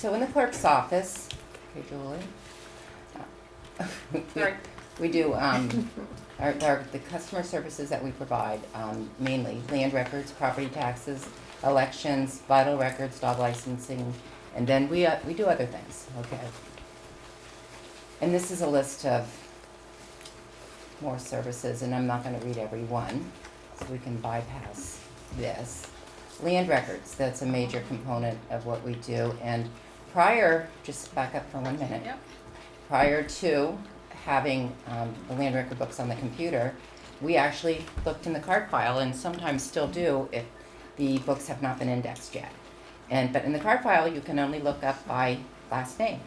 So in the clerk's office, hey Julie, Sorry. we do the customer services that we provide, mainly land records, property taxes, elections, vital records, dog licensing, and then we do other things. Okay. And this is a list of more services, and I'm not going to read every one, so we can bypass this. Land records, that's a major component of what we do, and prior, just back up for 1 minute. Yep. Prior to having the land record books on the computer, we actually looked in the card file, and sometimes still do if the books have not been indexed yet. But in the card file, you can only look up by last name.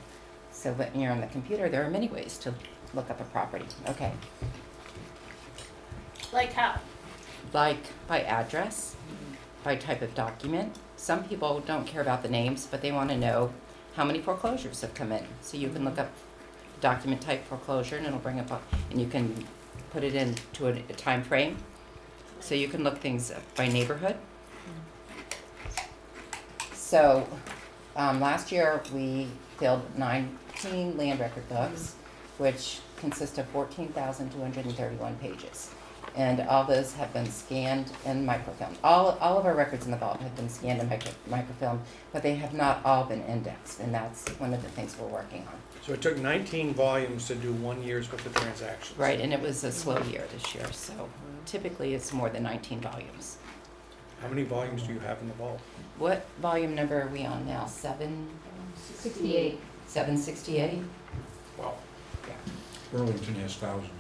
So when you're on the computer, there are many ways to look up a property. Okay. Like how? Like by address, by type of document. Some people don't care about the names, but they want to know how many foreclosures have come in. So you can look up document type foreclosure, and it'll bring up, and you can put it into a time frame. So you can look things up by neighborhood. So last year we filled 19 land record books, which consist of 14,231 pages. And all those have been scanned and microfilmed. All of our records in the vault have been scanned and microfilmed, but they have not all been indexed, and that's one of the things we're working on. So it took 19 volumes to do 1 year's worth of transactions. Right, and it was a slow year this year, so typically it's more than 19 volumes. How many volumes do you have in the vault? What volume number are we on now? 68. 768? Wow. Burlington has thousands.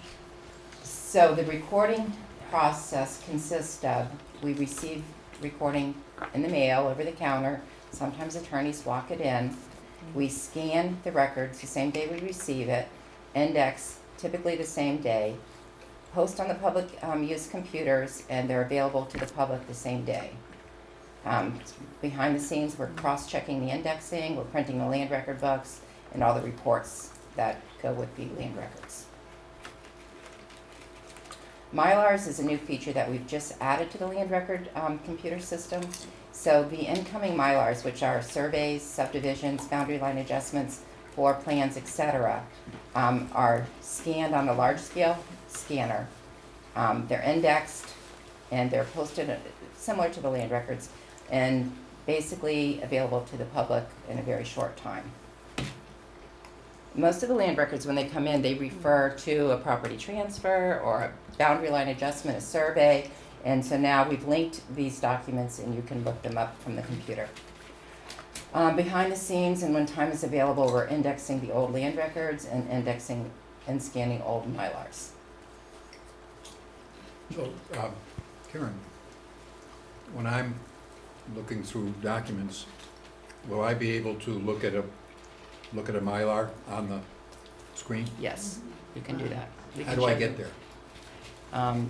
So the recording process consists of, we receive recording in the mail, over the counter. Sometimes attorneys walk it in. We scan the records the same day we receive it, index typically the same day, post on the public use computers, and they're available to the public the same day. Behind the scenes, we're cross-checking the indexing, we're printing the land record books, and all the reports that go with the land records. Mylars is a new feature that we've just added to the land record computer system. So the incoming Mylars, which are surveys, subdivisions, boundary line adjustments, floor plans, etc., are scanned on a large scale scanner. They're indexed and they're posted similar to the land records and basically available to the public in a very short time. Most of the land records, when they come in, they refer to a property transfer or a boundary line adjustment, a survey, and so now we've linked these documents and you can look them up from the computer. Behind the scenes and when time is available, we're indexing the old land records and indexing and scanning old Mylars. So, Karen, when I'm looking through documents, will I be able to look at a Mylar on the screen? Yes, you can do that. We How can do I show get you. there?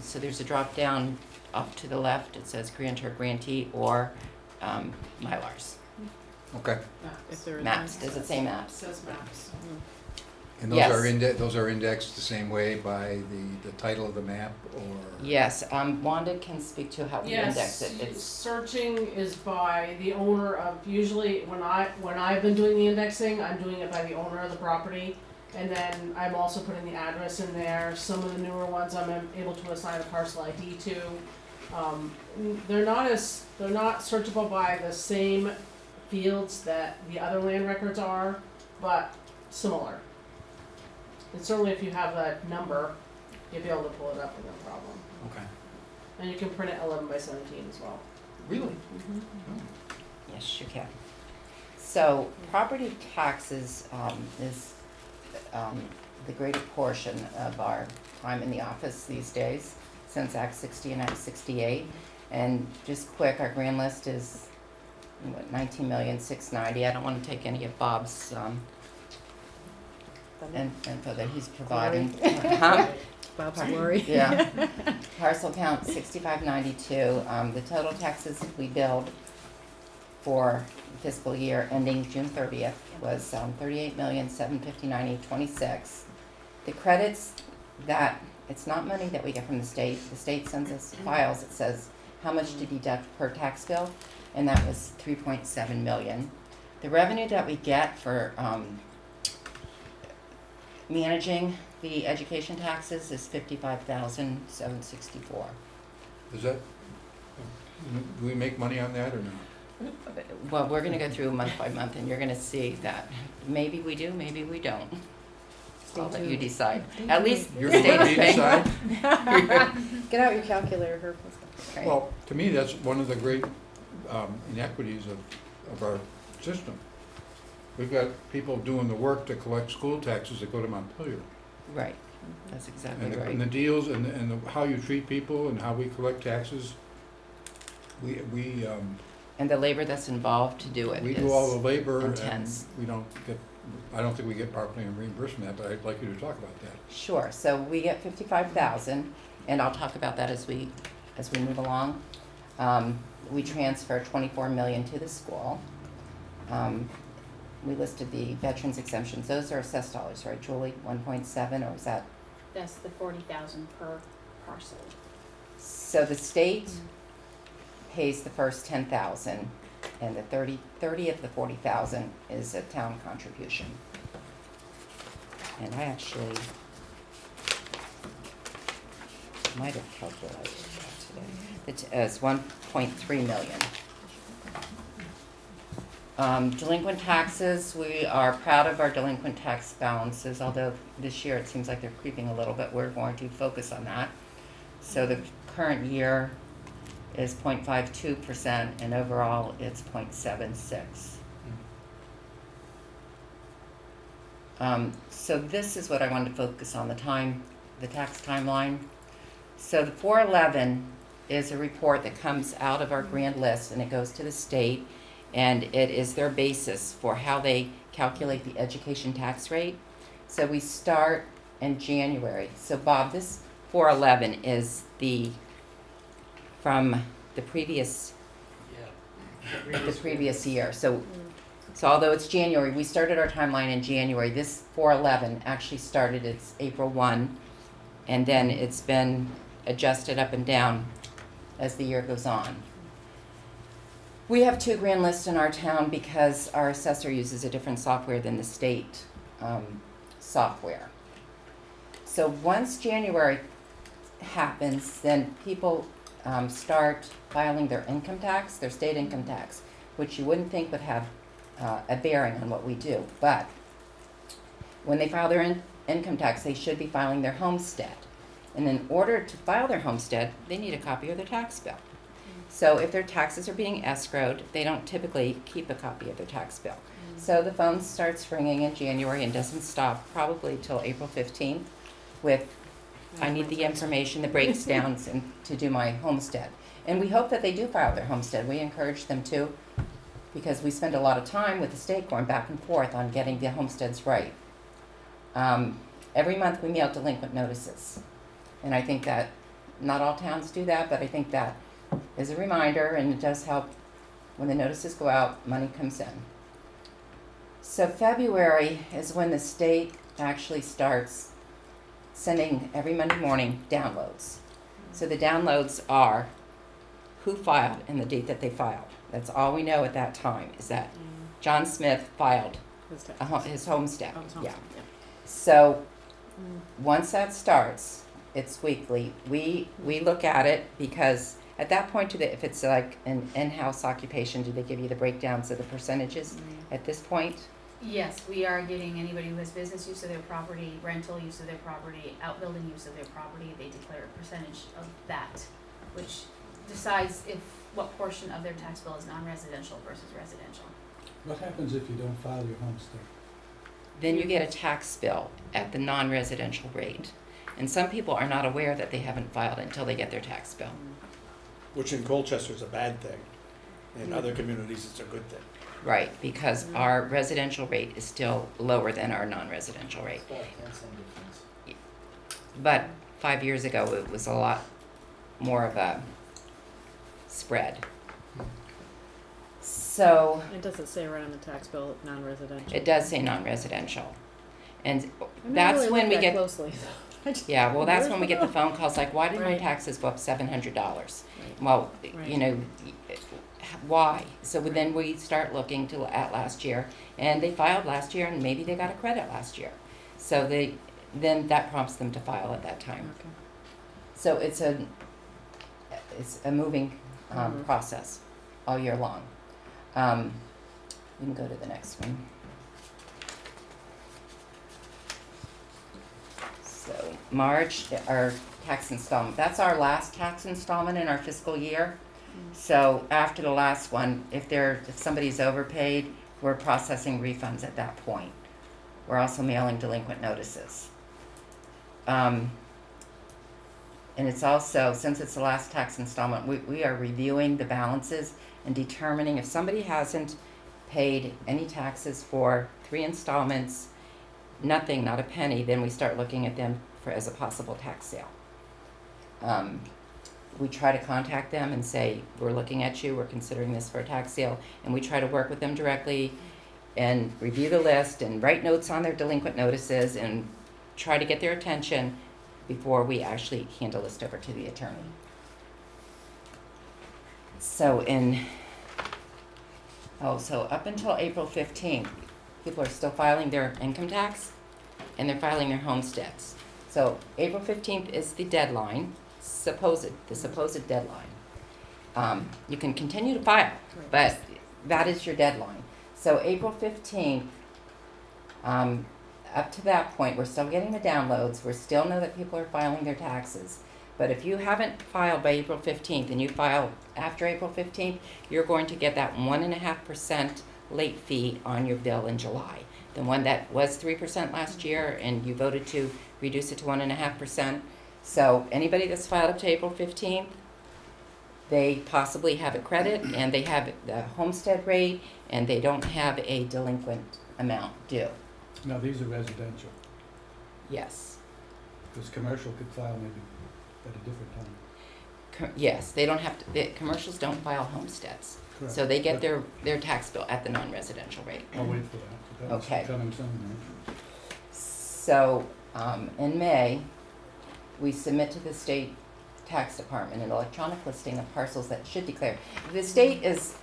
So there's a drop down up to the left. It says grantor, grantee, or Mylars. Okay. If there is Maps. one. Does it say maps? Says maps. And those Yes. are those are indexed the same way by the title of the map, or? Yes. Wanda can speak to how we index Yes, it. It's searching is by the owner of, usually when I've been doing the indexing, I'm doing it by the owner of the property. And then I'm also putting the address in there. Some of the newer ones I'm able to assign a parcel ID to. They're not searchable by the same fields that the other land records are, but similar. And certainly if you have that number, you'll be able to pull it up with no problem. Okay. And you can print it 11 by 17 as well. Really? yes, you can. So property taxes is the greater portion of our time in the office these days, since Act 60 and Act 68. And just quick, our grand list is what, 19,690,000. I don't want to take any of Bob's info that he's providing. Bob's glory. Yeah. Parcel count 6592. The total taxes we billed for fiscal year ending June 30th was 38,759,826. The credits that, it's not money that we get from the state. The state sends us files that says how much to deduct per tax bill, and that was 3.7 million. The revenue that we get for, managing the education taxes is $55,764. Is that, do we make money on that or not? Well, we're gonna go through month by month, and you're gonna see that maybe we do, maybe we don't. I'll let you decide. At least You're the state gonna is paying. decide? Get out your calculator, Herb. Right. Well, to me, that's one of the great inequities of our system. We've got people doing the work to collect school taxes that go to Montpelier. Right, that's exactly And the right. deals and how you treat people and how we collect taxes, we And the labor that's involved to do it we do all the is, labor and intense. we don't get, I don't think we get properly reimbursed from that, but I'd like you to talk about that. sure, so we get 55,000, and I'll talk about that as we move along. We transfer 24 million to the school. We listed the veterans exemptions, those are assessed dollars, right, Julie, 1.7, or is that? That's the 40,000 per parcel. So the state pays the first 10,000, and the 30 of the 40,000 is a town contribution. And I actually might have calculated that today. It's 1.3 million. Delinquent taxes, we are proud of our delinquent tax balances, although this year it seems like they're creeping a little bit. We're going to focus on that. So the current year is 0.52%, and overall it's 0.76. So this is what I wanted to focus on, the tax timeline. So the 411 is a report that comes out of our grand list, and it goes to the state, and it is their basis for how they calculate the education tax rate. So we start in January. So Bob, this 411 is from the previous year. So although it's January, we started our timeline in January. This 411 actually started, it's April 1, and then it's been adjusted up and down as the year goes on. We have 2 grand lists in our town because our assessor uses a different software than the state software. So once January happens, then people start filing their income tax, their state income tax, which you wouldn't think would have a bearing on what we do. But when they file their income tax, they should be filing their homestead. And in order to file their homestead, they need a copy of their tax bill. So if their taxes are being escrowed, they don't typically keep a copy of their tax bill. So the phone starts ringing in January and doesn't stop probably till April 15th with, I need the information, the breakdowns, and to do my homestead. And we hope that they do file their homestead. We encourage them to, because we spend a lot of time with the state going back and forth on getting the homesteads right. Every month we mail delinquent notices. And I think that not all towns do that, but I think that is a reminder, and it does help when the notices go out, money comes in. So February is when the state actually starts sending every Monday morning downloads. So the downloads are who filed and the date that they filed. That's all we know at that time, is that John Smith filed his homestead. Yeah. So once that starts, it's weekly. We look at it because at that point, if it's like an in-house occupation, do they give you the breakdowns of the percentages at this point? Yes, we are getting anybody who has business use of their property, rental use of their property, outbuilding use of their property, they declare a percentage of that, which decides what portion of their tax bill is non-residential versus residential. What happens if you don't file your homestead? Then you get a tax bill at the non-residential rate. And some people are not aware that they haven't filed until they get their tax bill. Which in Colchester is a bad thing. In other communities, it's a good thing. Right, because our residential rate is still lower than our non-residential rate. But 5 years ago, it was a lot more of a spread. So It doesn't say right on the tax bill, non-residential. it does say non-residential. And I've never that's really when looked we that get, closely. yeah, well, that's when we get the Where's phone calls like, why did my Right. taxes go up $700? Right. Well, Right. you know, why? So then we start looking at last year, and they filed last year, and maybe they got a credit last year. So then that prompts them to file at that time. Okay. So it's a moving Mhm. process all year long. You can go to the next one. So March, our tax installment, that's our last tax installment in our fiscal year. So after the last one, if somebody's overpaid, we're processing refunds at that point. We're also mailing delinquent notices. And it's also, since it's the last tax installment, we are reviewing the balances and determining if somebody hasn't paid any taxes for 3 installments, nothing, not a penny, then we start looking at them as a possible tax sale. We try to contact them and say, we're looking at you, we're considering this for a tax sale, and we try to work with them directly and review the list and write notes on their delinquent notices and try to get their attention before we actually hand a list over to the attorney. So so up until April 15th, people are still filing their income tax and they're filing their homesteads. So April 15th is the deadline, the supposed deadline. You can continue to file, but that is your deadline. So April 15th, up to that point, we're still getting the downloads. We still know that people are filing their taxes. But if you haven't filed by April 15th and you file after April 15th, you're going to get that 1.5% late fee on your bill in July. The one that was 3% last year, and you voted to reduce it to 1.5%. So anybody that's filed up to April 15th, they possibly have a credit, and they have the homestead rate, and they don't have a delinquent amount due. Now, these are residential, Yes. because commercial could file maybe at a different time. Yes, they don't have to, commercials don't file homesteads. Correct. So they get But their tax bill at the non-residential rate. I'll wait for that. But that's Okay. coming soon, right? So, in May, we submit to the state tax department an electronic listing of parcels that should declare. The state is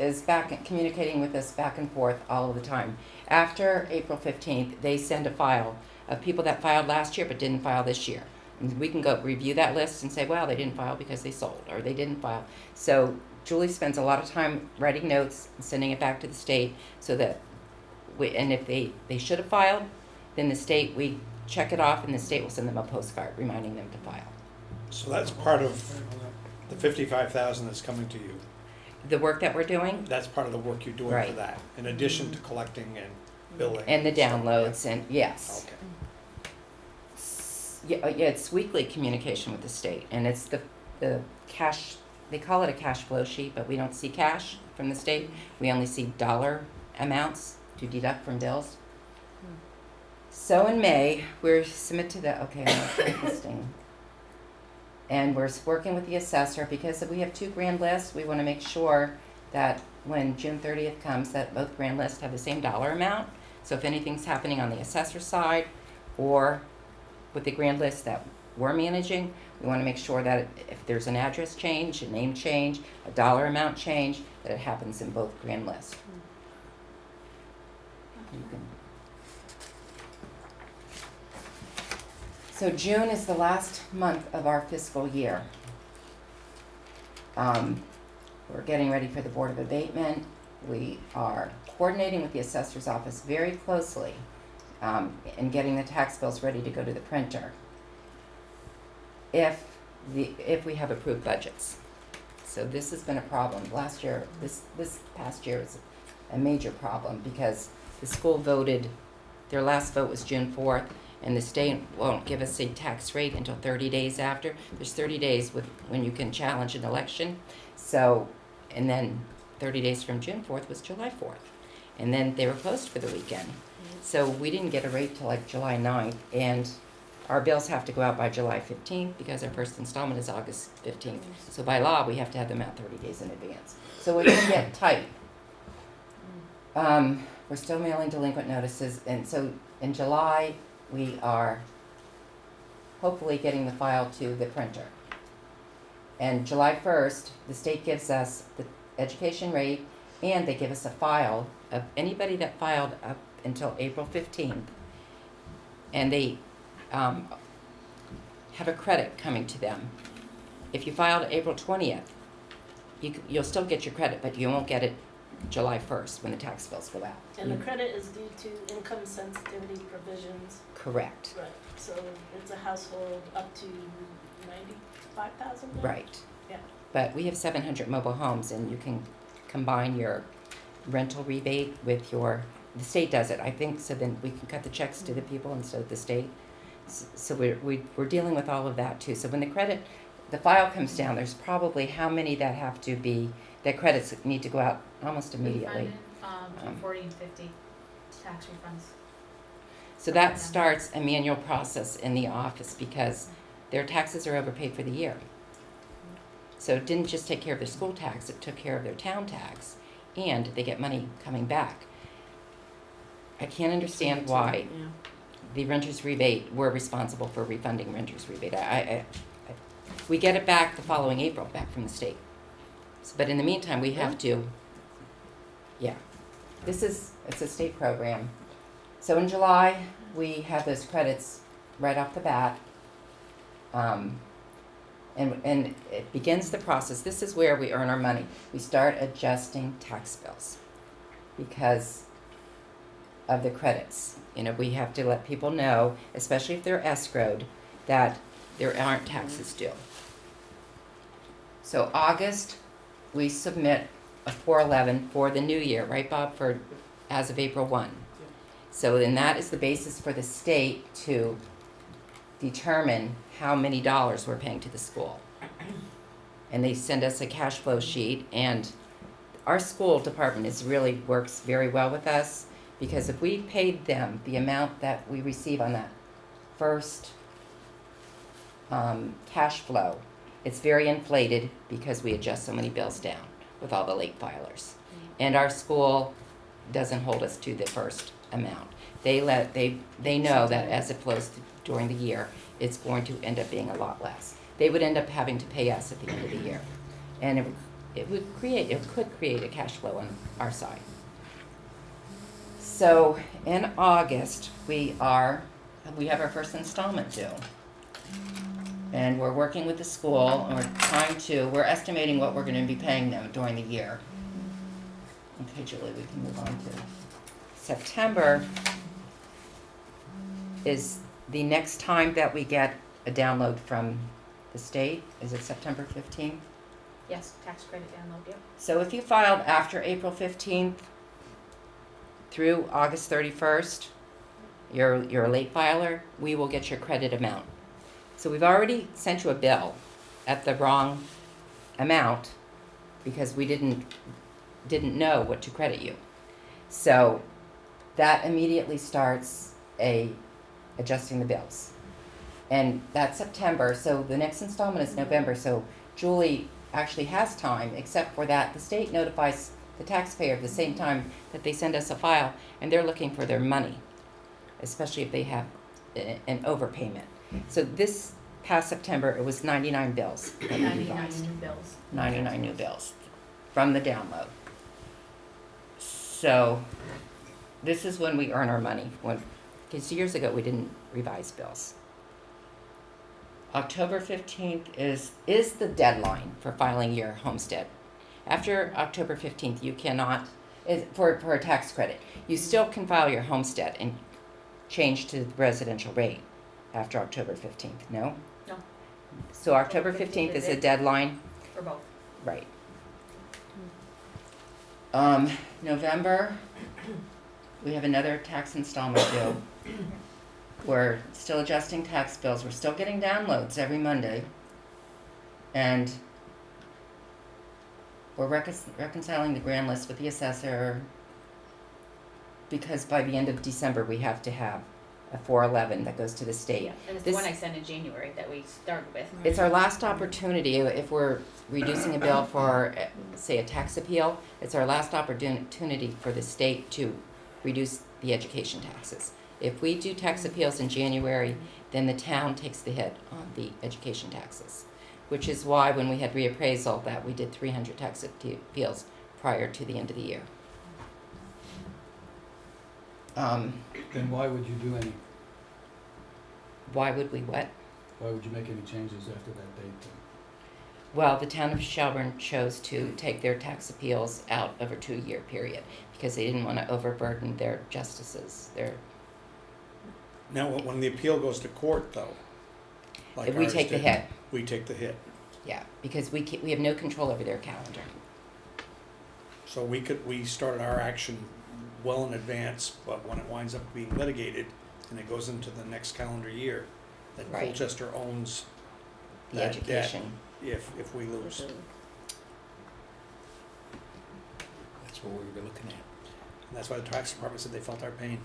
communicating with us back and forth all of the time. After April 15th, they send a file of people that filed last year but didn't file this year. And we can go review that list and say, well, they didn't file because they sold, or they didn't file. So Julie spends a lot of time writing notes and sending it back to the state so that and if they should have filed, then the state, we check it off and the state will send them a postcard reminding them to file. So that's part of the 55,000 that's coming to you. The work that we're doing That's part of the work you're doing for Right. that, in addition to collecting and billing. and the stuff. downloads and, yes. Okay. Yeah, it's weekly communication with the state, and it's the cash, they call it a cash flow sheet, but we don't see cash from the state. We only see dollar amounts to deduct from bills. So in May, we're submit to the, okay, I'm listing. And we're working with the assessor, because if we have 2 grand lists, we wanna make sure that when June 30th comes, that both grand lists have the same dollar amount. So if anything's happening on the assessor side, or with the grand list that we're managing, we want to make sure that if there's an address change, a name change, a dollar amount change, that it happens in both grand lists. You can- So June is the last month of our fiscal year. We're getting ready for the Board of Abatement. We are coordinating with the assessor's office very closely and getting the tax bills ready to go to the printer if we have approved budgets. So this has been a problem. Last year, this past year was a major problem because the school voted, their last vote was June 4th, and the state won't give us a tax rate until 30 days after. There's 30 days when you can challenge an election. So, and then 30 days from June 4th was July 4th. And then they were closed for the weekend. So we didn't get a rate till like July 9th, and our bills have to go out by July 15th because our first installment is August 15th. So by law, we have to have them out 30 days in advance. So we're gonna get tight. We're still mailing delinquent notices, and so in July, we are hopefully getting the file to the printer. And July 1st, the state gives us education rate, and they give us a file of anybody that filed up until April 15th. And they have a credit coming to them. If you filed April 20th, you'll still get your credit, but you won't get it July 1st when the tax bills go out. And the credit is due to income sensitivity provisions. Correct. Right. So it's a household up to 95,000. Right. Yeah. But we have 700 mobile homes, and you can combine your rental rebate with the state does it, I think, so then we can cut the checks to the people instead of the state. So we're dealing with all of that too. So when the file comes down, there's probably how many that credits need to go out almost immediately. Between 40 and 50 tax refunds. So that starts a manual process in the office because their taxes are overpaid for the year. So it didn't just take care of their school tax, it took care of their town tax, and they get money coming back. I can't understand why Yeah. the renter's rebate, we're responsible for refunding renter's rebate. We get it back the following April, back from the state. But in the meantime, we have to, it's a state program. So in July, we have those credits right off the bat. And it begins the process. This is where we earn our money. We start adjusting tax bills because of the credits. We have to let people know, especially if they're escrowed, that there aren't taxes due. So August, we submit a 411 for the new year, right, Bob, as of April 1. So then that is the basis for the state to determine how many dollars we're paying to the school. And they send us a cash flow sheet, and our school department really works very well with us, because if we paid them the amount that we receive on that first cash flow, it's very inflated because we adjust so many bills down with all the late filers. And our school doesn't hold us to the first amount. They know that as it flows during the year, it's going to end up being a lot less. They would end up having to pay us at the end of the year. And it could create a cash flow on our side. So in August, we have our first installment due. And we're working with the school, and we're estimating what we're going to be paying them during the year. Okay, Julie, we can move on to September. Is the next time that we get a download from the state. Is it September 15th? Yes, tax credit download, yep. So if you filed after April 15th through August 31st, you're a late filer, we will get your credit amount. So we've already sent you a bill at the wrong amount because we didn't know what to credit you. So that immediately starts adjusting the bills. And that's September, so the next installment is November, so Julie actually has time, except for that the state notifies the taxpayer at the same time that they send us a file, and they're looking for their money, especially if they have an overpayment. So this past September, it was 99 bills. that we 99 revised. new bills. 99 new bills from the download. So this is when we earn our money, because years ago we didn't revise bills. October 15th is the deadline for filing your homestead. After October 15th, you cannot, for a tax credit, you still can file your homestead and change to the residential rate after October 15th, no? No. So October 15th is a deadline? For both. Right. November, we have another tax installment due. We're still adjusting tax bills. We're still getting downloads every Monday. And we're reconciling the grand list with the assessor, because by the end of December we have to have a 411 that goes to the state. And it's This- the one I sent in January that we started with. It's our last opportunity, if we're reducing a bill for, say, a tax appeal, it's our last opportunity for the state to reduce the education taxes. If we do tax appeals in January, then the town takes the hit on the education taxes. which is why when we had reappraisal that we did 300 tax appeals prior to the end of the year. Then why would you do any, Why would we what? why would you make any changes after that date then? Well, the town of Shelburne chose to take their tax appeals out of a 2-year period because they didn't want to overburden their justices. Now, when the appeal goes to court, though, like We ours take the did, hit, we take the hit. yeah, because we have no control over their calendar. So we started our action well in advance, but when it winds up being litigated and it goes into the next calendar year, then Right. Colchester owns The that debt education. if we lose. That's what we were looking at. And that's why the tax department said they felt our pain.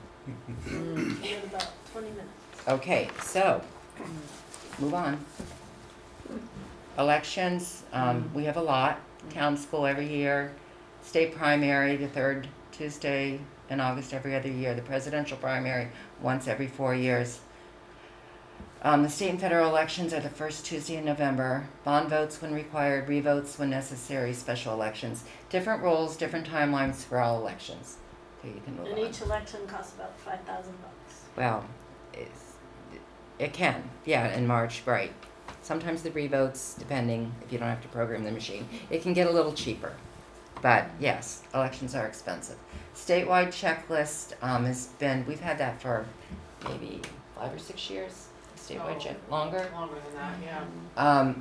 We had about 20 minutes. Okay, so, move on. Elections, we have a lot. Town school every year, state primary, the third Tuesday in August every other year, the presidential primary once every 4 years. The state and federal elections are the first Tuesday in November. Bond votes when required, revotes when necessary, special elections. Different rules, different timelines for all elections. So you can move And on. each election costs about $5,000. Well, it can, yeah, in March, right. Sometimes the revotes, depending if you don't have to program the machine, it can get a little cheaper. But yes, elections are expensive. Statewide checklist has been, we've had that for maybe 5 or 6 years. Statewide check, longer. Longer than that, yeah.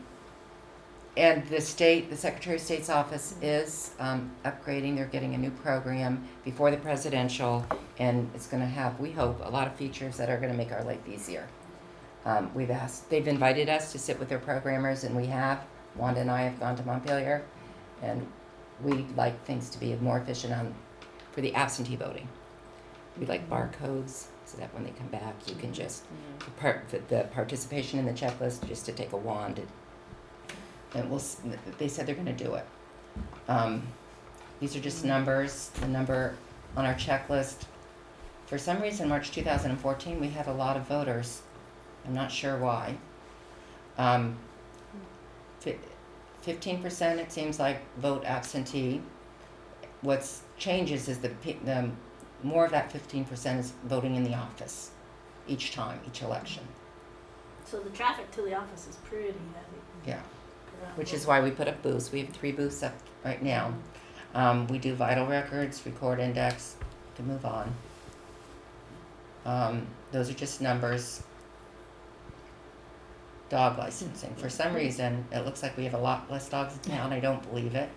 And the Secretary of State's office is upgrading. They're getting a new program before the presidential, and it's going to have, we hope, a lot of features that are going to make our life easier. They've invited us to sit with their programmers, and we have. Wanda and I have gone to Montpelier, and we'd like things to be more efficient for the absentee voting. We like barcodes, so that when they come back, you can just, the participation in the checklist, just to take a wand, and they said they're gonna do it. These are just numbers, the number on our checklist. For some reason, March 2014, we had a lot of voters. I'm not sure why. 15%, it seems like, vote absentee. What's changes is the more of that 15% is voting in the office each time, each election. So the traffic to the office is pretty heavy. Yeah, which is why we put up booths. We have 3 booths up right now. We do vital records, record index, to move on. Those are just numbers. Dog licensing. For some reason, it looks like we have a lot less dogs in town. I don't believe it.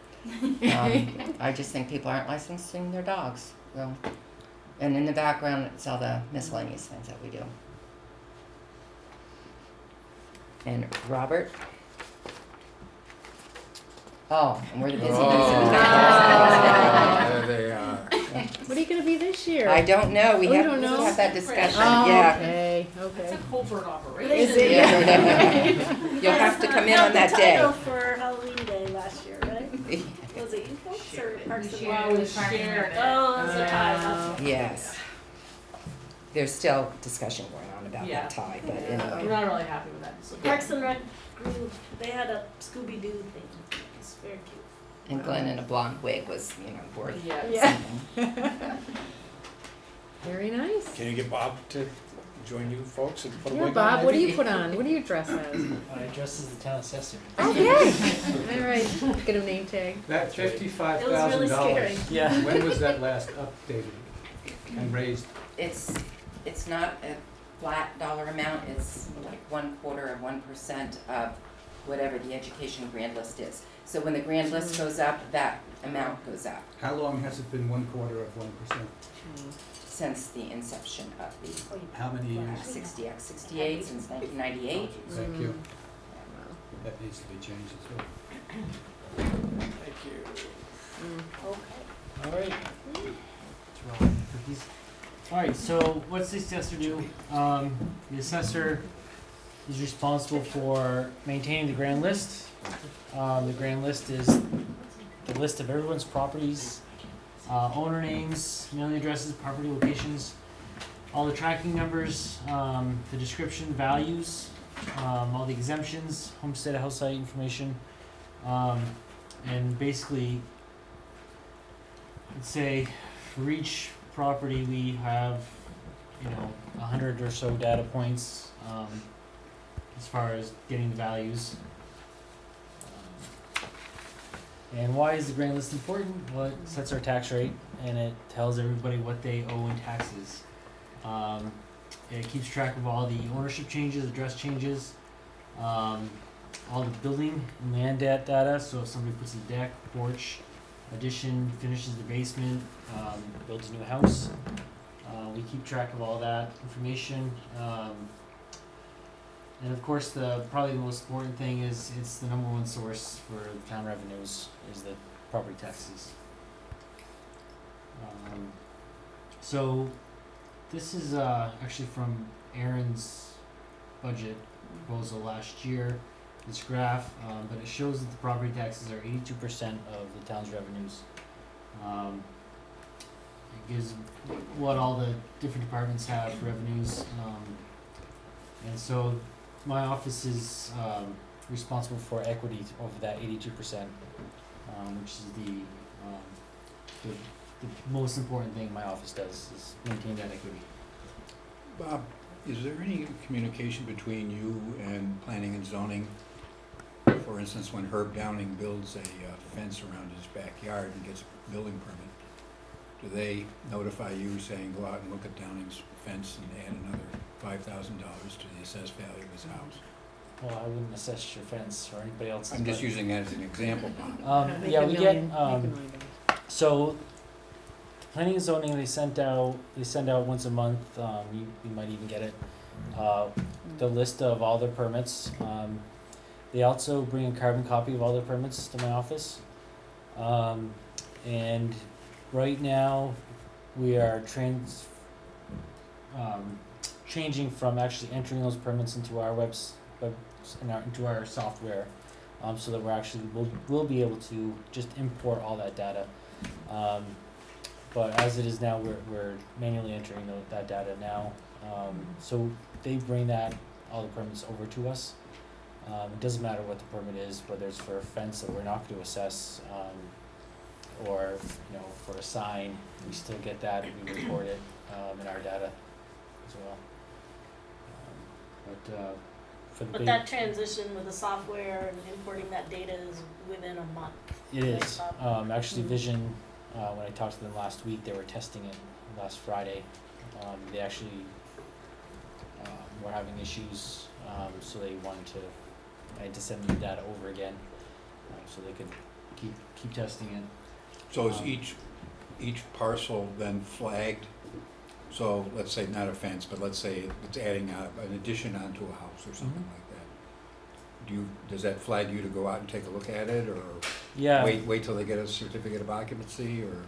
I just think people aren't licensing their dogs. So, and in the background, it's all the miscellaneous things that we do. And Robert? Oh, and we're the busy bees in town. There they are. What are you gonna be this year? I don't know. We Oh, you have don't to know? have that discussion. Oh, Yeah. okay, It's okay. a covert operation. Is it? Yeah. You'll have to come in on that day. The title for Halloween Day last year, right? Was it you folks or Parks and shared Rec? Well, we Parks and shared Rec. it. Oh, that's a tie. Yes. There's still discussion going on about Yeah. that tie, but I'm anyway. not really happy with that. So Parks and Rec grew, they had a Scooby-Doo thing. It's very cute. And Glenn in a blonde wig was, worth Yeah. something. Very nice. Can you get Bob to join you folks and put a Yeah, wig on? Bob, what do you put on? What do you dress as? I dress as the town assessor. Okay. All right. Get a name tag. That It was really $55,000, scary. Yeah. when was that last updated and raised? It's not a flat dollar amount, it's like 1/4 of 1% of whatever the education grand list is. So when the grand list goes up, that amount goes up How long has it been 1/4 of 1%? since the inception of the How many years? 68 since 1998. Thank you. Wow. That needs to be changed as well. Thank you. Okay. All right. What's wrong? Cookies. All right. So what's the assessor do? The assessor is responsible for maintaining the grand list. The grand list is the list of everyone's properties, owner names, mailing addresses, property locations, all the tracking numbers, the description, values, all the exemptions, homestead house site information, and basically, let's say for each property we have, 100 or so data points as far as getting the values. And why is the grand list important? Well, it sets our tax rate and it tells everybody what they owe in taxes. It keeps track of all the ownership changes, address changes, all the building and land data. So if somebody puts a deck, porch, addition, finishes the basement, builds a new house, we keep track of all that information. And of course, probably the most important thing is it's the number one source for the town revenues is the property taxes. So this is actually from Aaron's budget proposal last year. This graph, but it shows that the property taxes are 82% of the town's revenues. It gives what all the different departments have for revenues, and so my office is responsible for equity over that 82%, which is the most important thing my office does is maintain that equity. Bob, is there any communication between you and planning and zoning? For instance, when Herb Downing builds a fence around his backyard and gets a building permit, do they notify you saying, go out and look at Downing's fence and add another $5,000 to the assessed value of his house? Well, I wouldn't assess your fence or anybody else's. I'm just using that as an example, Bob. Yeah, we get so planning and zoning. They send out once a month. You might even get it. The list of all their permits. They also bring a carbon copy of all their permits to my office. And right now, we are changing from actually entering those permits into our into our software, so that we'll be able to just import all that data. But as it is now, we're manually entering that data now. So they bring all the permits over to us. It doesn't matter what the permit is, whether it's for a fence that we're not going to assess, or for a sign, we still get that and we record it in our data as well. For the But that transition with the software and importing that data is within a month. it is actually Vision. When I talked to them last week, they were testing it last Friday. They actually were having issues, so they wanted to. I had to send them the data over again, so they could keep testing it. So is each parcel then flagged? So let's say not a fence, but let's say it's adding an addition onto a house or something like that. Does that flag you to go out and take a look at it, or Yeah. wait till they get a certificate of occupancy, or?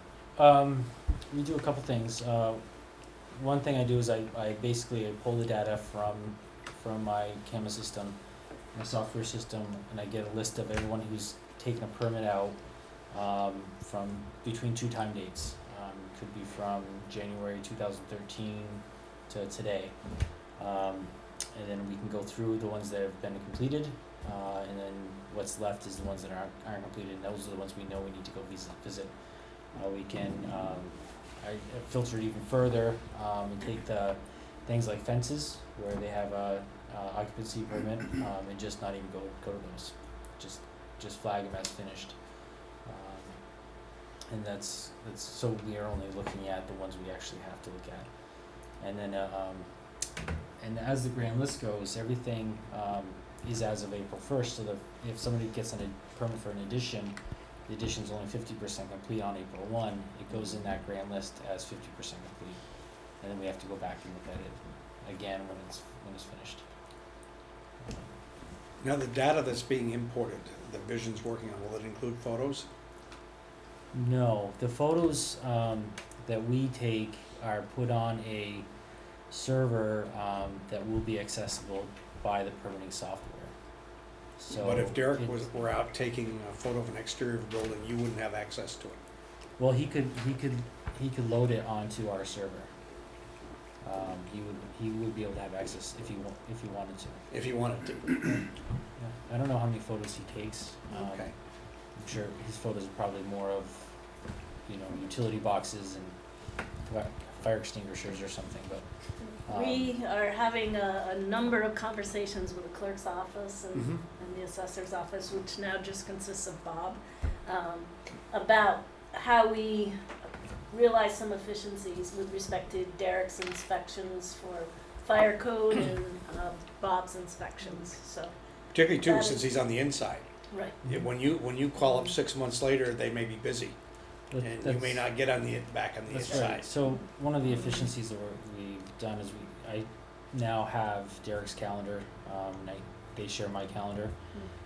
We do a couple things. One thing I do is I basically pull the data from my camera system, my software system, and I get a list of everyone who's taken a permit out from between two time dates. Could be from January 2013 to today. And then we can go through the ones that have been completed, and then what's left is the ones that aren't completed, and those are the ones we know we need to go visit. We can I filter it even further and take the things like fences where they have a occupancy permit, and just not even go to those, just flag them as finished. And that's so we are only looking at the ones we actually have to look at. And then and as the grand list goes, everything is as of April 1st, so that if somebody gets a permit for an addition, the addition's only 50% complete on April 1, it goes in that grand list as 50% complete. And then we have to go back and look at it again when it's finished. Now, the data that's being imported, the Vision's working on, will it include photos? No, the photos that we take are put on a server that will be accessible by the permitting software. So But if Derek were out taking a photo of an exterior of a building, you wouldn't have access to it. well, he could load it onto our server. he would be able to have access if he wanted to. If you wanted to. Yeah. I don't know how many photos he takes. Okay. I'm sure his photos are probably more of, utility boxes and fire extinguishers or something, but. We are having a number of conversations with the clerk's office and, Mhm. and the assessor's office, which now just consists of Bob, about how we realize some efficiencies with respect to Derek's inspections for fire code and Bob's inspections, so, Particularly too, That since is- he's on the inside. right. When you call up 6 months later, they may be busy, But and you may that's- not get back on the That's inside. right. So one of the efficiencies that we've done is I now have Derek's calendar, and they share my calendar,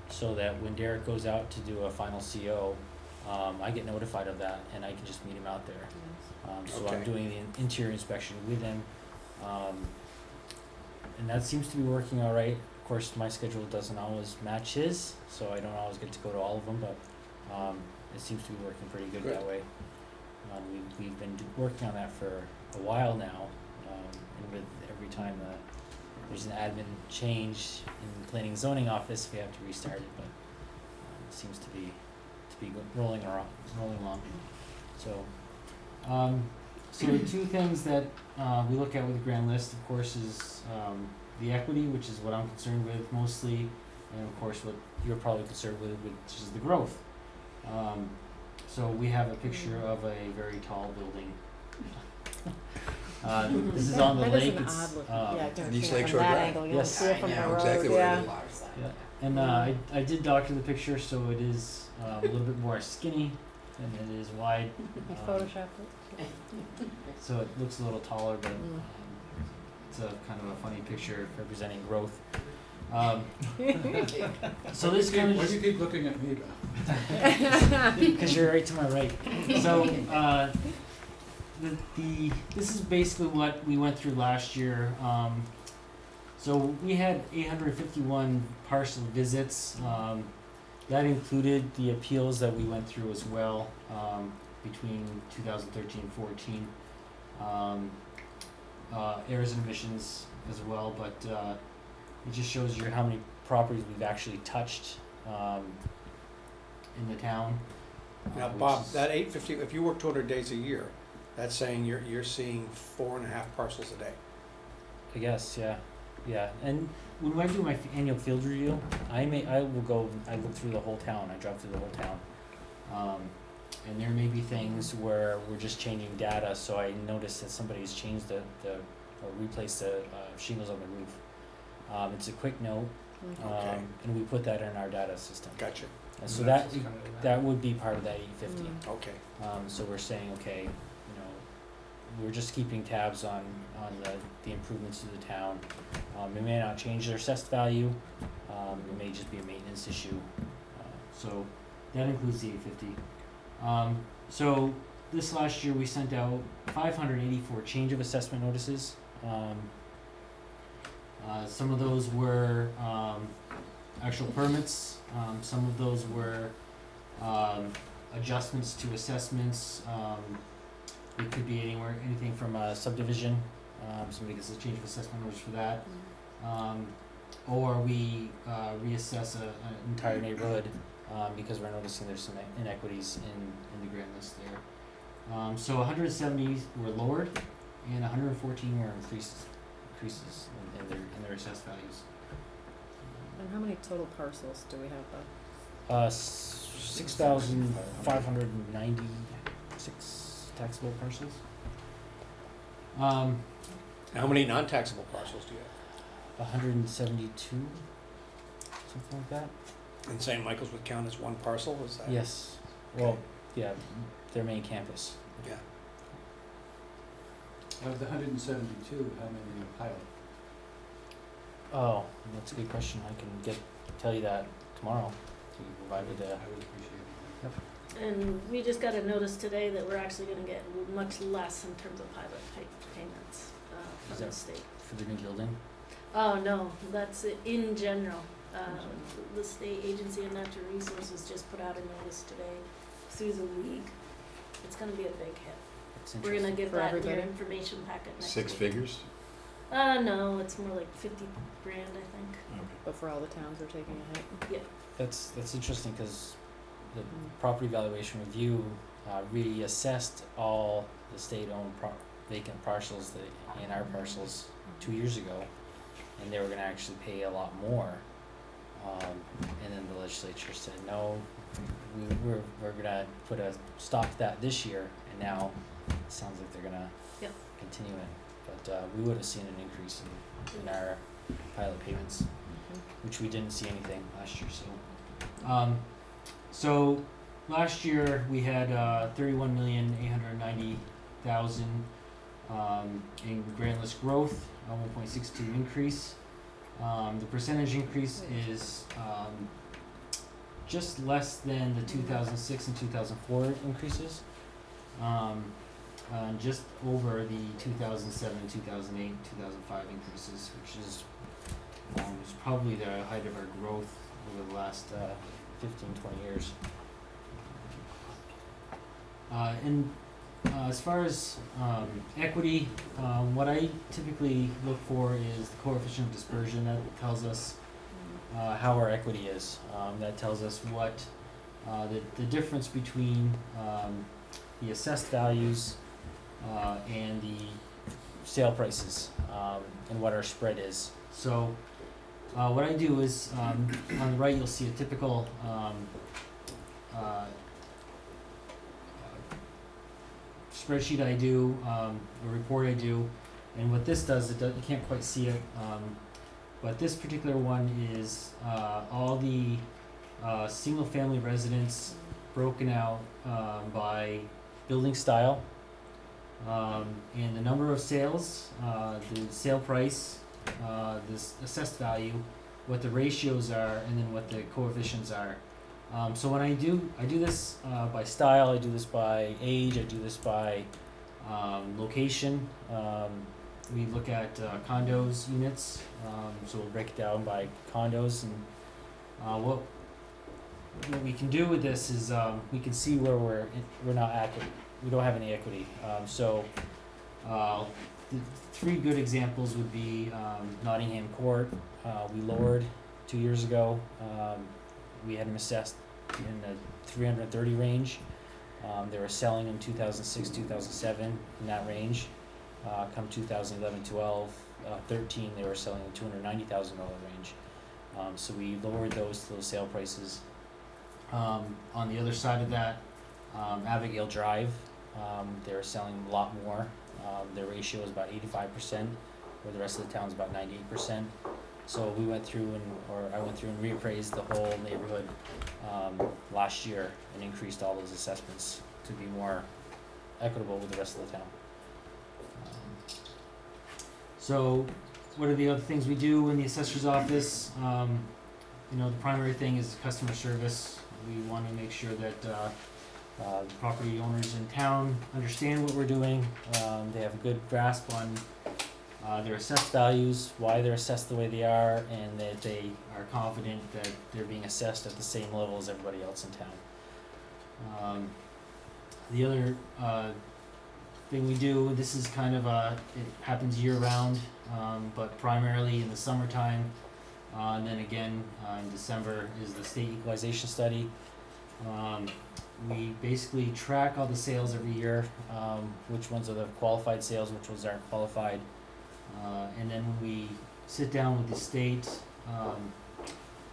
so that when Derek goes out to do a final CO, I get notified of that, and I can just meet him out there. So I'm Okay. doing the interior inspection with him, and that seems to be working all right. Of course, my schedule doesn't always match his, so I don't always get to go to all of them, but it seems to be working pretty good Good. that way. We've been working on that for a while now, and with every time there's an admin change in the planning and zoning office, we have to restart it, but it seems to be rolling along. So, so the two things that we look at with the grand list, of course, is the equity, which is what I'm concerned with mostly, and of course what you're probably concerned with, which is the growth. So we have a picture of a very tall building. This is on the That lake. is an It's, odd looking, And from East that Lake Shore Drive. angle, you don't Yes. see it from I the know road, exactly what yeah. it is. yeah. And I did doctor the picture, so it is a little bit more skinny than it is wide. You photoshopped it? So it looks a little taller, but Mm. it's a kind of a funny picture representing growth. So this kind of Why do just you keep looking at me? because you're right to my right. So this is basically what we went through last year. So we had 851 parcel visits. That included the appeals that we went through as well between 2013 and 14. Errors and omissions as well, but it just shows you how many properties we've actually touched in the town. Now, which Bob, is- that 850, if you work 200 days a year, that's saying you're seeing 4.5 parcels a day. I guess, yeah. And when I do my annual field review, I will go, I look through the whole town, I drive through the whole town. And there may be things where we're just changing data, so I notice that somebody's changed or replaced the shingles on the roof. It's a quick note, Okay. and we put that in our data system. Gotcha. And so that would be part of that 850. Mm. Okay. So we're saying, okay, we're just keeping tabs on the improvements to the town. It may not change their assessed value, it may just be a maintenance issue. So that includes the 850. So this last year we sent out 584 change of assessment notices. Some of those were actual permits, some of those were adjustments to assessments. It could be anything from a subdivision, somebody gets a change of assessment notice for that. Or we reassess an entire neighborhood because we're noticing there's some inequities in the grand list there. So 170 were lowered and 114 were increases in their assessed values. And how many total parcels do we have though? 6,596 taxable parcels. How many non-taxable parcels do you have? 172, something like that. And St. Michael's would count as one parcel, is that? Yes. Well, yeah, their main campus. Yeah. Of the 172, how many are pilot? Oh, that's a good question. I can tell you that tomorrow. To provide with the. I would appreciate it. And we just got a notice today that we're actually gonna get much less in terms of pilot payments Is from the that- state. For the new building. Oh, no, that's in general. The State Agency of Natural Resources just put out a notice today through the league. It's gonna be a big hit. It's We're gonna interesting. give For that in your everybody? information packet next Six week. figures? No, it's more like 50 grand, I think. Okay. But for all the towns, we're taking a hit. That's interesting because the property valuation review reassessed all the state-owned vacant parcels, the A&R parcels, 2 years ago, and they were gonna actually pay a lot more. And then the legislature said, no, we're gonna put a stop to that this year, and now it sounds like they're gonna Yep. continue it. But we would have seen an increase in our pilot payments, which we didn't see anything last year, so last year we had 31,890,000 in grand list growth, a 1.62 increase. The percentage increase is just less than the 2006 and 2004 increases, just over the 2007, 2008, 2005 increases, which is probably the height of our growth over the last 15, 20 years. As far as equity, what I typically look for is the coefficient of dispersion. That tells us how our equity is. That tells us what the difference between the assessed values and the sale prices, and what our spread is. So what I do is, on the right you'll see a typical spreadsheet I do, a report I do, and what this does, you can't quite see it, but this particular one is all the single-family residents broken out by building style, and the number of sales, the sale price, this assessed value, what the ratios are, and then what the coefficients are. So when I do this by style, I do this by age, I do this by location. We look at condos units, so we'll break it down by condos, and what we can do with this is we can see where we're not accurate. We don't have any equity. So the three good examples would be Nottingham Court. We lowered 2 years ago. We had them assessed in the 330 range. They were selling in 2006, 2007 in that range. Come 2011, 12, 13, they were selling in $290,000 range. So we lowered those to those sale prices. On the other side of that, Abigail Drive, they were selling a lot more. Their ratio is about 85%, where the rest of the town's about 98%. So we went through I went through and reappraised the whole neighborhood last year and increased all those assessments to be more equitable with the rest of the town. So what are the other things we do in the assessor's office? The primary thing is customer service. We want to make sure that the property owners in town understand what we're doing. They have a good grasp on their assessed values, why they're assessed the way they are, and that they are confident that they're being assessed at the same level as everybody else in town. The other thing we do, this is kind of it happens year round, but primarily in the summertime, and then again in December is the state equalization study. We basically track all the sales every year, which ones are the qualified sales, which ones aren't qualified. And then when we sit down with the state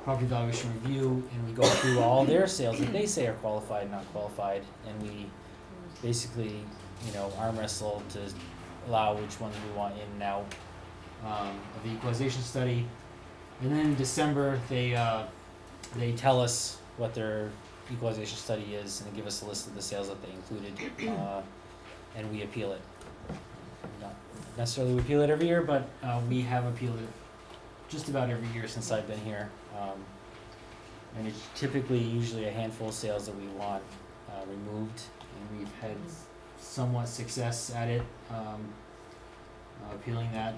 property valuation review, and we go through all their sales that they say are qualified and not qualified, and we basically, arm wrestle to allow which ones we want in and out of the equalization study. And then in December, they tell us what their equalization study is, and they give us a list of the sales that they included, and we appeal it. Not necessarily we appeal it every year, but we have appealed it just about every year since I've been here. And it's typically usually a handful of sales that we want removed, and we've had somewhat success at it, appealing that.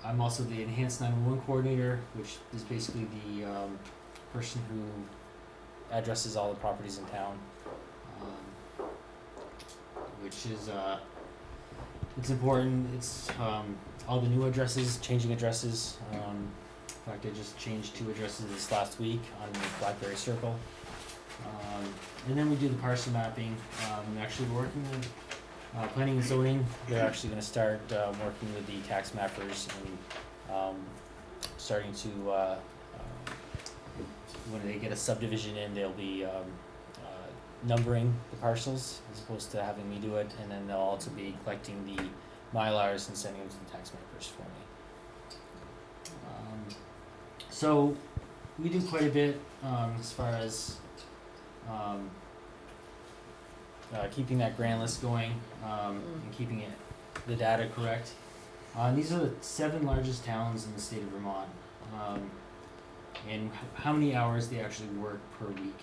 I'm also the Enhanced 911 Coordinator, which is basically the person who addresses all the properties in town. which is it's important. It's all the new addresses, changing addresses. In fact, I just changed 2 addresses this last week on Blackberry Circle. And then we do the parcel mapping. Actually, we're working with planning and zoning. They're actually going to start working with the tax mappers and starting to, when they get a subdivision in, they'll be numbering the parcels as opposed to having me do it. And then they'll also be collecting the Mylars and sending them to the tax mappers for me. So we do quite a bit as far as keeping that grand list going and keeping the data correct. These are the 7 largest towns in the state of Vermont, and how many hours they actually work per week.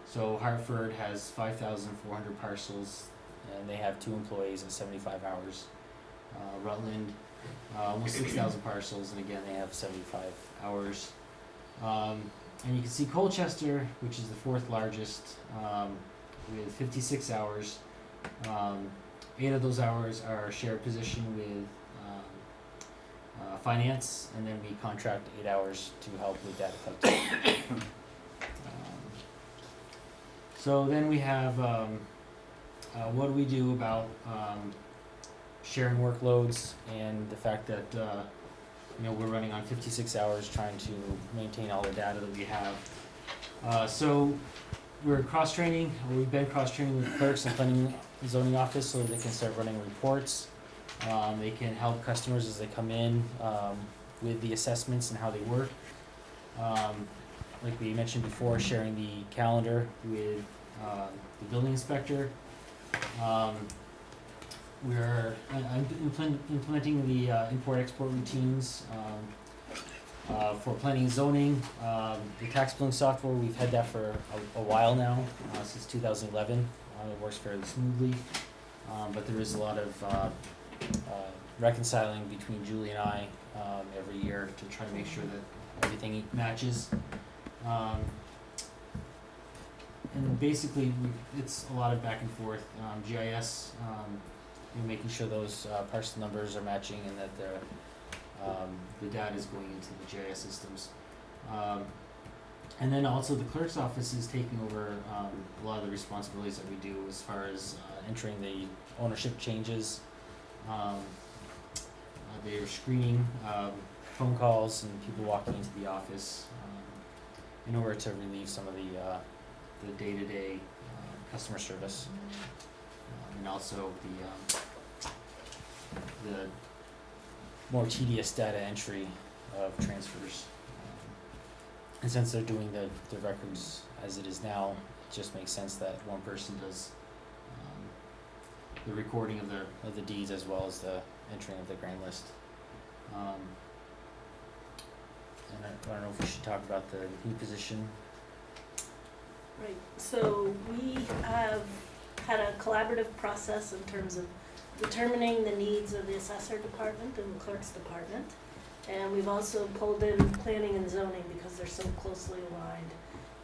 So Hartford has 5,400 parcels, and they have 2 employees at 75 hours. Rutland, almost 6,000 parcels, and again they have 75 hours. And you can see Colchester, which is the 4th largest, with 56 hours. 8 of those hours are shared position with finance, and then we contract 8 hours to help with data collection. So then we have what do we do about sharing workloads and the fact that we're running on 56 hours trying to maintain all the data that we have. So we're cross-training, we've been cross-training with clerks and planning and zoning office so that they can start running reports. They can help customers as they come in with the assessments and how they work. Like we mentioned before, sharing the calendar with the building inspector. I'm implementing the import-export routines for planning and zoning. The tax billing software, we've had that for a while now, since 2011. It works fairly smoothly, but there is a lot of reconciling between Julie and I every year to try to make sure that everything matches. And basically, it's a lot of back and forth. GIS, making sure those parcel numbers are matching and that the data is going into the GIS systems. And then also the clerk's office is taking over a lot of the responsibilities that we do as far as entering the ownership changes. They are screening phone calls and people walking into the office in order to relieve some of the day-to-day customer service, and also the more tedious data entry of transfers. And since they're doing the records as it is now, it just makes sense that one person does the recording of the deeds as well as the entering of the grand list. And I don't know if we should talk about the new position. Right, so we have had a collaborative process in terms of determining the needs of the assessor department and the clerk's department. And we've also pulled in planning and zoning because they're so closely aligned.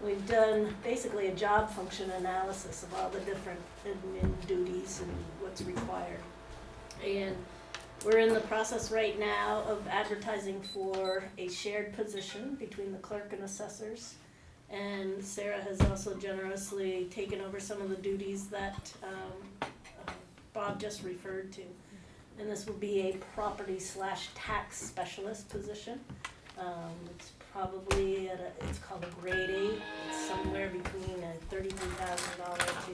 We've done basically a job function analysis of all the different admin duties and what's required. And we're in the process right now of advertising for a shared position between the clerk and assessors. And Sarah has also generously taken over some of the duties that Bob just referred to. And this will be a property/tax specialist position. It's probably it's called a grade 8. It's somewhere between a $33,000 to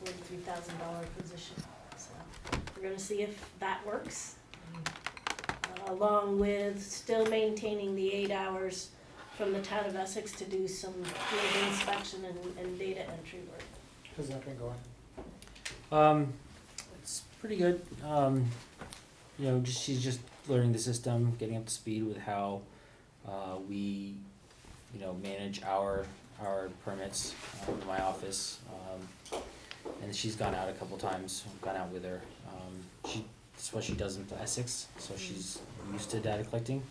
$43,000 position. So we're going to see if that works, along with still maintaining the 8 hours from the town of Essex to do some field inspection and data entry work. How's that been going? It's pretty good. She's just learning the system, getting up to speed with how we, manage our permits in my office. And she's gone out a couple times. I've gone out with her. That's what she does in Essex, so she's used to data collecting.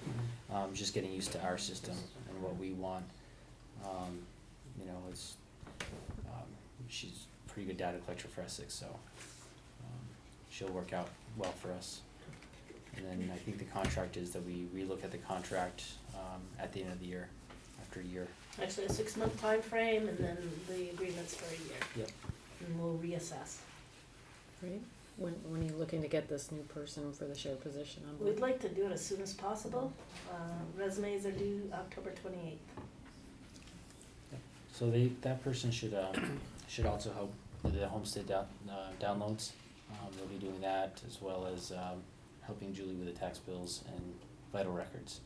Just getting used to our system and what we want. She's pretty good data collector for Essex, so she'll work out well for us. And then I think the contract is that we relook at the contract at the end of the year, after a year. Actually, a 6-month time frame, and then the agreement's for a year. Yep. And we'll reassess. Great. When are you looking to get this new person for the shared position on board? We'd like to do it as soon as possible. Resumes are due October 28th. So that person should also help with the homestead downloads. They'll be doing that, as well as helping Julie with the tax bills and vital records.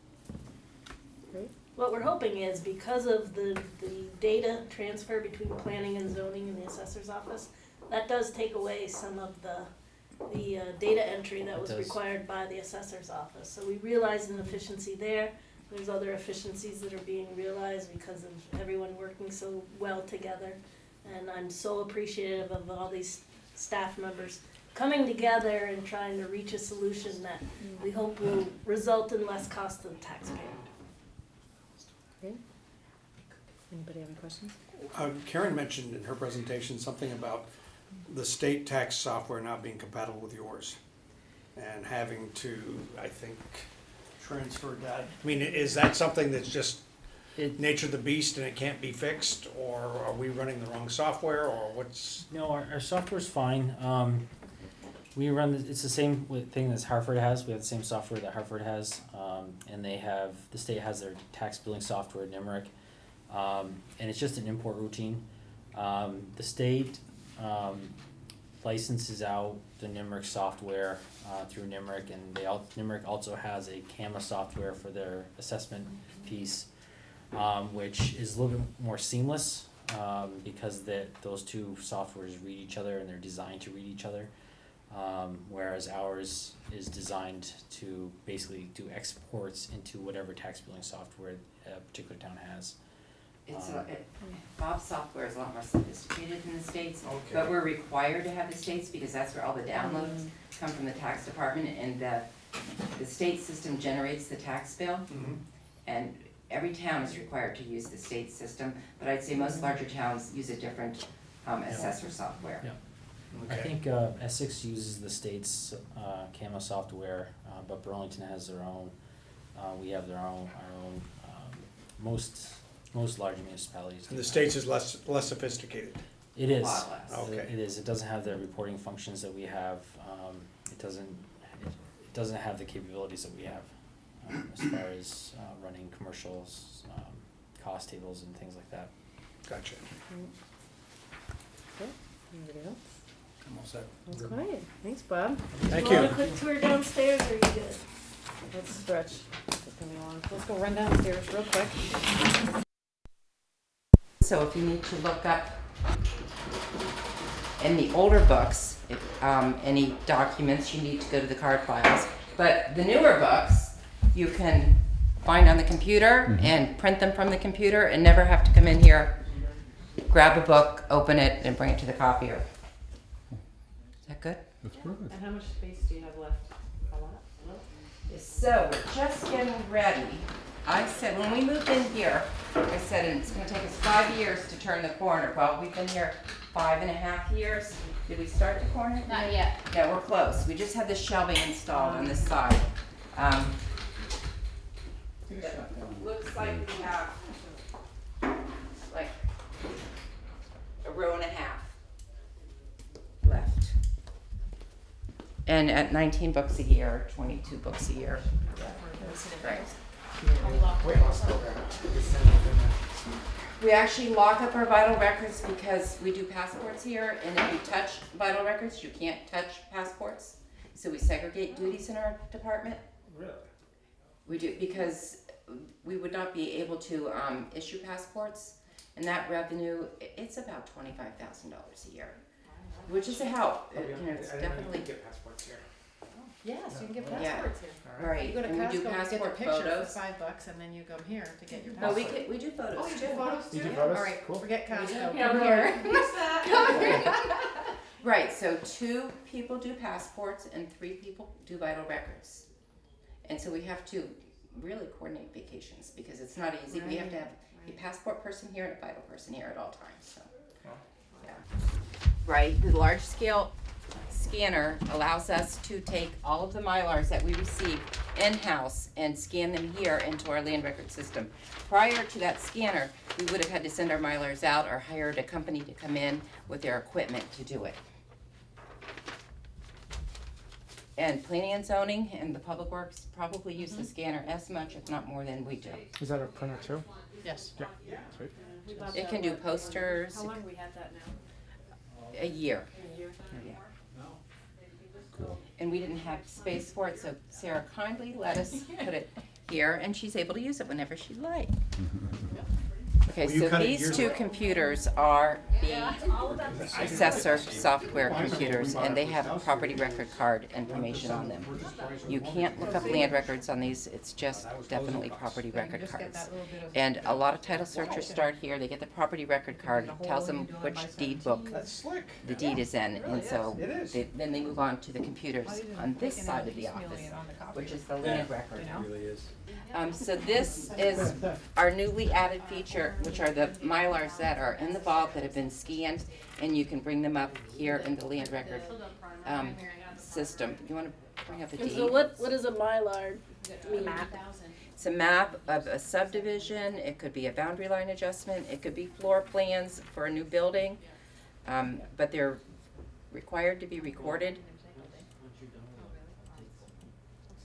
Great. What we're hoping is, because of the data transfer between planning and zoning in the assessor's office, that does take away some of the data entry that was It does. required by the assessor's office. So we realized an efficiency there. There's other efficiencies that are being realized because of everyone working so well together. And I'm so appreciative of all these staff members coming together and trying to reach a solution that we hope will result in less cost to the taxpayer. Great. Anybody have any questions? Karen mentioned in her presentation something about the state tax software not being compatible with yours and having to, I think, transfer that. I mean, is that something that's just nature of the beast and it can't be fixed, or are we running the wrong software, or what's? No, our software's fine. We run, it's the same thing as Hartford has. We have the same software that Hartford has. And the state has their tax billing software, NIMRIC. And it's just an import routine. The state licenses out the NIMRIC software through NIMRIC, and NIMRIC also has a CAMA software for their assessment piece, which is a little bit more seamless because those two softwares read each other and they're designed to read each other. Whereas ours is designed to basically do exports into whatever tax billing software a particular town has. Bob's software is a lot more sophisticated than the state's, Okay. but we're required to have the state's because that's where all the downloads come from the tax department, and the state system generates the tax bill, and every town is required to use the state system, but I'd say most larger towns use a different assessor software. Yeah. Okay. I think Essex uses the state's CAMA software, but Burlington has their own. We have our own. Most large municipalities. And the state's is less sophisticated. It is. A lot less. Okay. It is. It doesn't have the reporting functions that we have. It doesn't have the capabilities that we have as far as running commercials, cost tables, and things like that. Gotcha. Okay. Anybody else? I'm all set. Okay. Thanks, Bob. Thank You want you. a quick tour downstairs, or are you good? Let's stretch. It's gonna be long. Let's go run downstairs real quick. So if you need to look up in the older books, any documents, you need to go to the card files. But the newer books, you can find on the computer and print them from the computer and never have to come in here, grab a book, open it, and bring it to the copier. Is that good? That's perfect. And how much space do you have left? A lot? So we're just getting ready. I said, when we moved in here, I said, it's gonna take us 5 years to turn the corner. Well, we've been here 5.5 years. Did we start the corner? Not yet. Yeah, we're close. We just had the shelving installed on this side. Looks like we have like a row and a half left. And at 19 books a year, 22 books a year. Right. We actually lock up our vital records because we do passports here, and if you touch vital records, you can't touch passports. So we segregate duties in our department. Really? We do, because we would not be able to issue passports, and that revenue, it's about $25,000 a year, which is a help. You know, it's definitely. get passports here. Yes, you can get Yeah. passports here. Right, You go to and we do Costco, you get the passport picture for photos. $5, and then you come here to get your No, passport. we do photos Oh, you too. do photos too? You do Yeah. photos? All right, Cool. forget Costco. Yeah, Come really. here. Right, so 2 people do passports and 3 people do vital records. And so we have to really coordinate vacations because it's not easy. We have to have a passport person here and a vital person here at all times, so. Wow. Yeah. right? The large scale scanner allows us to take all of the Mylars that we receive in-house and scan them here into our land record system. Prior to that scanner, we would have had to send our Mylars out or hired a company to come in with their equipment to do it. And planning and zoning and the public works probably use the scanner as much, if not more than we do. Is that a printer too? Yes. Yeah. Sweet. It can do posters, How long have we had that now? a year. A year? Yeah. And we didn't have space for it, so Sarah kindly let us put it here, and she's able to use it whenever she'd like. Okay, Well, you so cut it these yearly. two computers are the assessor software computers, and they have property record card information on them. You can't look up land records on these, it's just definitely property record cards. And a lot of title searchers start here, they get the property record card, it tells them which deed book That's slick. the deed is in, and so It is. then they move on to the computers on this side of the office, which is the land record. It really is. So this is our newly added feature, which are the Mylars that are in the vault that have been scanned, and you can bring them up here in the land record system. You want to bring up a And deed? so what is a Mylar mean? It's a map of a subdivision, it could be a boundary line adjustment, it could be floor plans for a new building, but they're required to be recorded.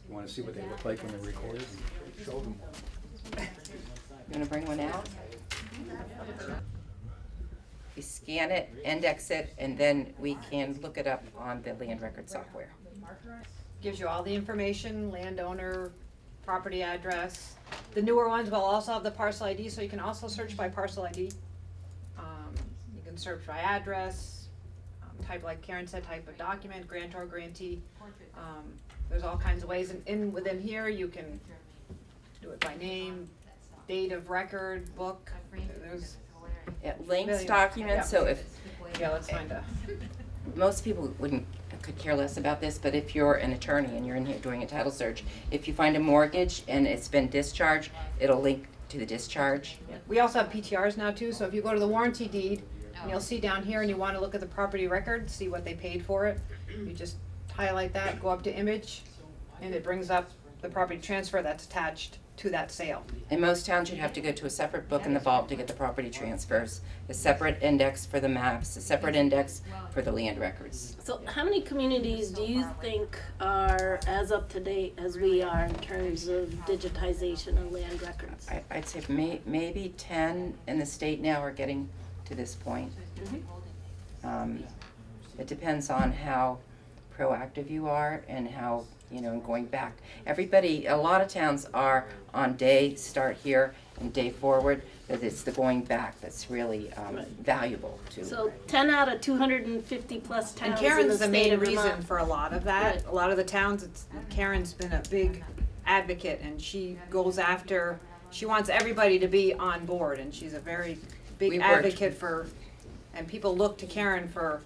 You wanna see what they look like when they're recorded? Show them. You wanna bring one out? We scan it, index it, and then we can look it up on the land record software. Gives you all the information, landowner, property address. The newer ones will also have the parcel ID, so you can also search by parcel ID. You can search by address, type, like Karen said, type of document, grantor, grantee. There's all kinds of ways, and within here, you can do it by name, date of record, book, there's, It links Million. documents, so if, yeah, let's find a. most people could care less about this, but if you're an attorney and you're in here doing a title search, if you find a mortgage and it's been discharged, it'll link to the discharge. We also have PTRs now too, so if you go to the warranty deed, and you'll see down here and you wanna look at the property record, see what they paid for it, you just highlight that, go up to image, and it brings up the property transfer that's attached to that sale. In most towns, you'd have to go to a separate book in the vault to get the property transfers, a separate index for the maps, a separate index for the land records. So how many communities do you think are as up to date as we are in terms of digitization of land records? I'd say maybe 10 in the state now are getting to this point. It depends on how proactive you are and how, going back. A lot of towns are on day start here and day forward, but it's the going back that's really valuable to. So 10 out of 250 plus And towns in the Karen's the state main of reason Vermont. for a lot of that. Right. A lot of the towns, Karen's been a big advocate, and she goes after, she wants everybody to be on board, and she's a very big We worked- advocate for, and people look to Karen for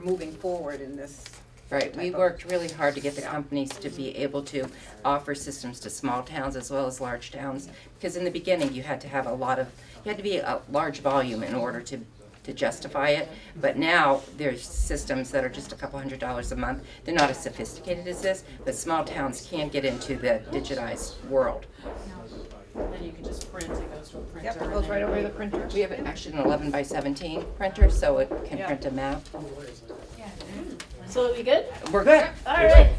moving forward in this. Right, we type of- worked really hard to get the companies to be able to offer systems to small towns as well as large towns. Because in the beginning, you had to have you had to be a large volume in order to justify it. But now, there's systems that are just a couple $100s a month. They're not as sophisticated as this, but small towns can get into the digitized world. Then you can just print, it goes to a printer. Yep, it and goes then right over you- the printer. We have actually an 11 by 17 printer, so it can Yeah. print a map. So are we good? We're good. All right.